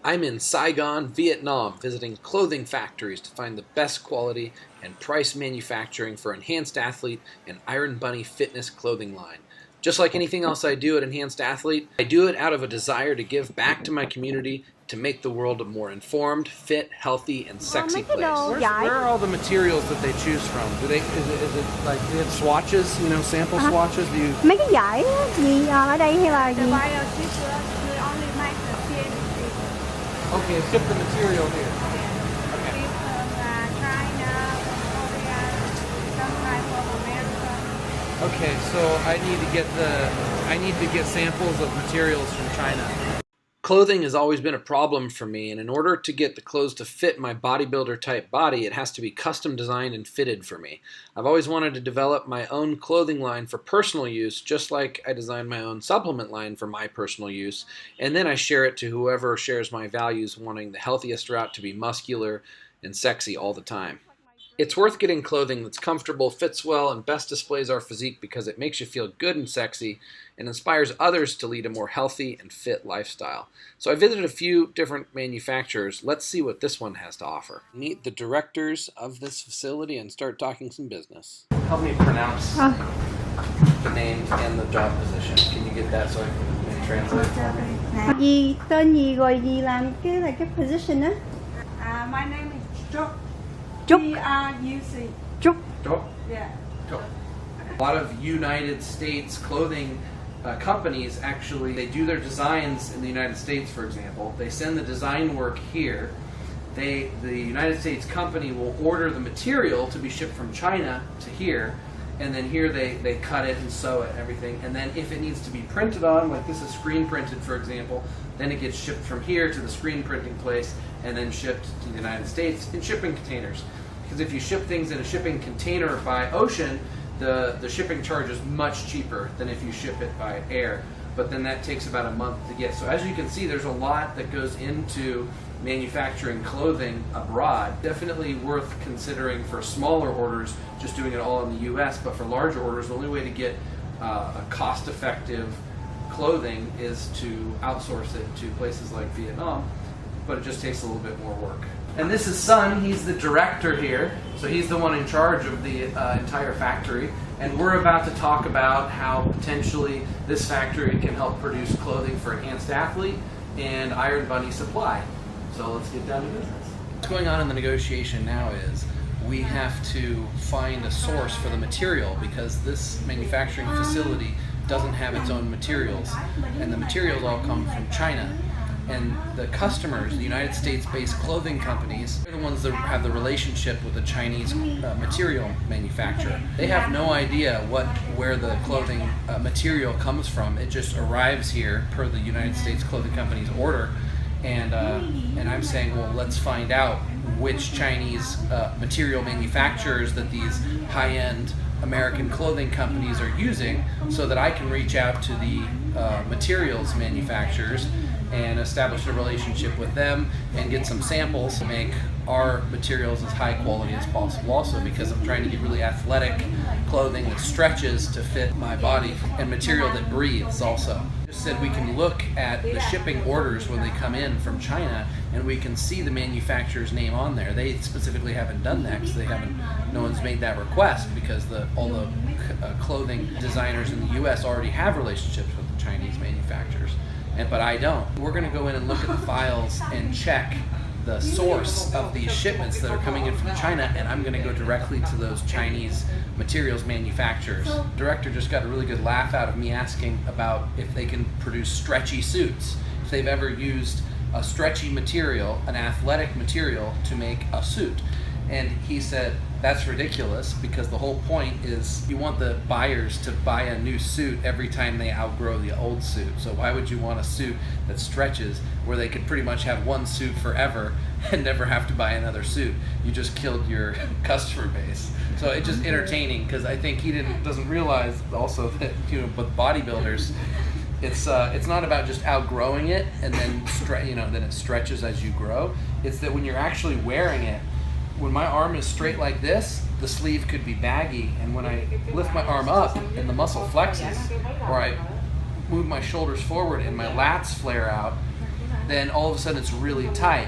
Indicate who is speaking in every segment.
Speaker 1: I'm in Saigon, Vietnam, visiting clothing factories to find the best quality and price manufacturing for Enhanced Athlete and Iron Bunny fitness clothing line. Just like anything else I do at Enhanced Athlete, I do it out of a desire to give back to my community to make the world a more informed, fit, healthy, and sexy place.
Speaker 2: Where are all the materials that they choose from? Is it like they have swatches, sample swatches? Do you?
Speaker 3: Mấy cái giải gì ở đây hay là gì?
Speaker 4: The bio teacher will only make the CNC.
Speaker 2: Okay, ship the material here.
Speaker 4: Okay. From China, from Korea, sometimes from America.
Speaker 2: Okay, so I need to get samples of materials from China.
Speaker 1: Clothing has always been a problem for me, and in order to get the clothes to fit my bodybuilder type body, it has to be custom designed and fitted for me. I've always wanted to develop my own clothing line for personal use, just like I designed my own supplement line for my personal use, and then I share it to whoever shares my values, wanting the healthiest route to be muscular and sexy all the time. It's worth getting clothing that's comfortable, fits well, and best displays our physique because it makes you feel good and sexy and inspires others to lead a more healthy and fit lifestyle. So I visited a few different manufacturers. Let's see what this one has to offer. Meet the directors of this facility and start talking some business. Help me pronounce the name and the job position. Can you get that so I can maybe translate for me?
Speaker 3: Gì tên gì rồi gì làm cái position á?
Speaker 4: My name is Trúc.
Speaker 3: Trúc.
Speaker 4: T-R-U-C.
Speaker 3: Trúc.
Speaker 1: Trúc.
Speaker 4: Yeah.
Speaker 1: Trúc. A lot of United States clothing companies actually, they do their designs in the United States, for example. They send the design work here. The United States company will order the material to be shipped from China to here, and then here they cut it and sew it and everything. And then if it needs to be printed on, like this is screen printed, for example, then it gets shipped from here to the screen printing place and then shipped to the United States in shipping containers. Because if you ship things in a shipping container by ocean, the shipping charge is much cheaper than if you ship it by air. But then that takes about a month to get. So as you can see, there's a lot that goes into manufacturing clothing abroad. Definitely worth considering for smaller orders, just doing it all in the US, but for larger orders, the only way to get a cost-effective clothing is to outsource it to places like Vietnam, but it just takes a little bit more work. And this is Sun, he's the director here, so he's the one in charge of the entire factory, and we're about to talk about how potentially this factory can help produce clothing for Enhanced Athlete and Iron Bunny Supply. So let's get down to business. What's going on in the negotiation now is we have to find a source for the material because this manufacturing facility doesn't have its own materials, and the materials all come from China. And the customers, the United States-based clothing companies, they're the ones that have the relationship with the Chinese material manufacturer. They have no idea where the clothing material comes from. It just arrives here per the United States clothing company's order. And I'm saying, well, let's find out which Chinese material manufacturers that these high-end American clothing companies are using so that I can reach out to the materials manufacturers and establish a relationship with them and get some samples to make our materials as high quality as possible also, because I'm trying to get really athletic clothing that stretches to fit my body and material that breathes also. Just said we can look at the shipping orders when they come in from China and we can see the manufacturer's name on there. They specifically haven't done that because no one's made that request because all the clothing designers in the US already have relationships with the Chinese manufacturers. But I don't. We're going to go in and look at the files and check the source of these shipments that are coming in from China, and I'm going to go directly to those Chinese materials manufacturers. The director just got a really good laugh out of me asking about if they can produce stretchy suits, if they've ever used a stretchy material, an athletic material, to make a suit. And he said, that's ridiculous because the whole point is you want the buyers to buy a new suit every time they outgrow the old suit. So why would you want a suit that stretches where they could pretty much have one suit forever and never have to buy another suit? You just killed your customer base. So it's just entertaining because I think he doesn't realize also that with bodybuilders, it's not about just outgrowing it and then then it stretches as you grow. It's that when you're actually wearing it, when my arm is straight like this, the sleeve could be baggy, and when I lift my arm up and the muscle flexes, or I move my shoulders forward and my lats flare out, then all of a sudden it's really tight.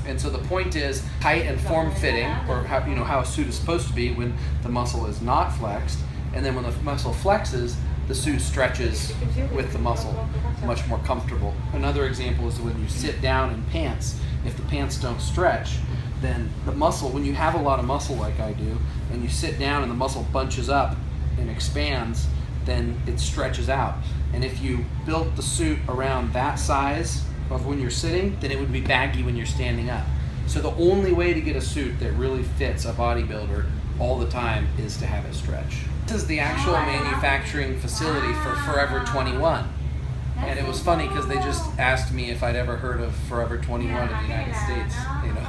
Speaker 1: And so the point is tight and form-fitting, or how a suit is supposed to be when the muscle is not flexed, and then when the muscle flexes, the suit stretches with the muscle, much more comfortable. Another example is when you sit down in pants. If the pants don't stretch, then the muscle, when you have a lot of muscle like I do, and you sit down and the muscle bunches up and expands, then it stretches out. And if you built the suit around that size of when you're sitting, then it would be baggy when you're standing up. So the only way to get a suit that really fits a bodybuilder all the time is to have it stretch. This is the actual manufacturing facility for Forever 21. And it was funny because they just asked me if I'd ever heard of Forever 21 in the United States,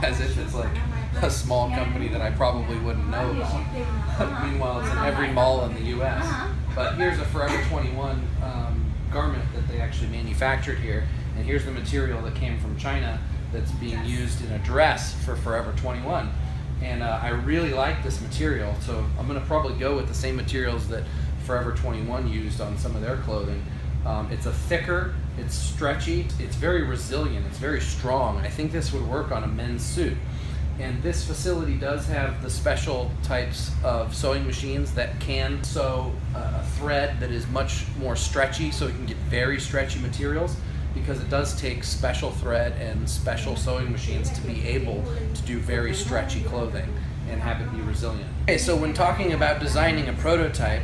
Speaker 1: as if it's like a small company that I probably wouldn't know about. Meanwhile, it's in every mall in the US. But here's a Forever 21 garment that they actually manufactured here. And here's the material that came from China that's being used in a dress for Forever 21. And I really like this material, so I'm going to probably go with the same materials that Forever 21 used on some of their clothing. It's a thicker, it's stretchy, it's very resilient, it's very strong. I think this would work on a men's suit. And this facility does have the special types of sewing machines that can sew a thread that is much more stretchy, so you can get very stretchy materials, because it does take special thread and special sewing machines to be able to do very stretchy clothing and have it be resilient. Okay, so when talking about designing a prototype,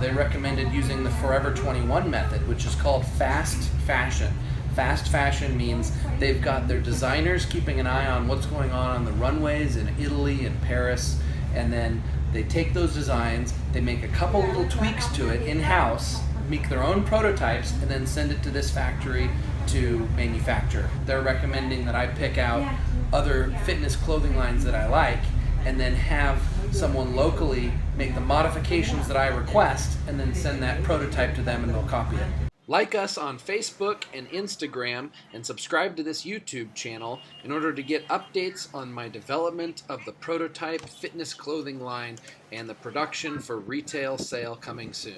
Speaker 1: they recommended using the Forever 21 method, which is called fast fashion. Fast fashion means they've got their designers keeping an eye on what's going on the runways in Italy and Paris, and then they take those designs, they make a couple little tweaks to it in-house, make their own prototypes, and then send it to this factory to manufacture. They're recommending that I pick out other fitness clothing lines that I like, and then have someone locally make the modifications that I request, and then send that prototype to them and they'll copy it.
Speaker 2: Like us on Facebook and Instagram, and subscribe to this YouTube channel in order to get updates on my development of the prototype fitness clothing line and the production for retail sale coming soon.